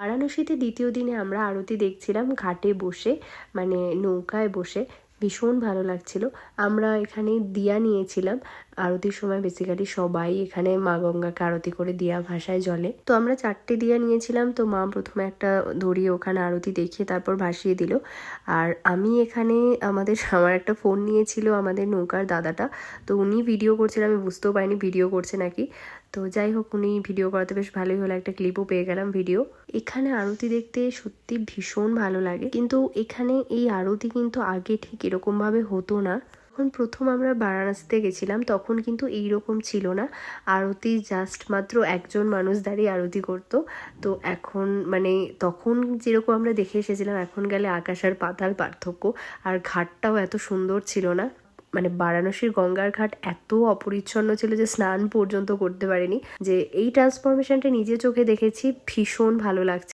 বারাণসীতে দ্বিতীয় দিনে আমরা আরতি দেখছিলাম ঘাটে বসে, মানে নৌকায় বসে। ভীষণ ভালো লাগছিল। আমরা এখানে দিয়া নিয়েছিলাম আরতির সময়। বেসিক্যালি সবাই এখানে মা গঙ্গাকে আরতি করে দিয়া ভাসায় জলে। তো আমরা 4টে দিয়া নিয়েছিলাম। তো মা প্রথমে একটা ধরিয়ে ওখানে আরতি দেখিয়ে তারপর ভাসিয়ে দিল। আর আমি এখানে আমার একটা ফোন নিয়েছিল আমাদের নৌকার দাদাটা। তো উনি ভিডিও করছিলেন, আমি বুঝতেও পারিনি ভিডিও করছে নাকি। তো যাই হোক, উনি ভিডিও করাতে বেশ ভালোই হলো, একটা ক্লিপও পেয়ে গেলাম ভিডিও। এখানে আরতি দেখতে সত্যি ভীষণ ভালো লাগে, কিন্তু এখানে এই আরতি কিন্তু আগে ঠিক এরকমভাবে হতো না। যখন প্রথম আমরা বারাণসীতে গেছিলাম তখন কিন্তু এইরকম ছিল না। আরতি জাস্ট মাত্র একজন মানুষ দাঁড়িয়ে আরতি করতো। তো এখন মানে তখন যেরকম আমরা দেখে এসেছিলাম, এখন গেলে আকাশ আর পাতাল পার্থক্য। আর ঘাটটাও এত সুন্দর ছিল না। মানে বারাণসীর গঙ্গার ঘাট এত অপরিচ্ছন্ন ছিল যে স্নান পর্যন্ত করতে পারিনি। যে এই ট্রান্সফরমেশনটা নিজে চোখে দেখেছি, ভীষণ ভালো লাগছে।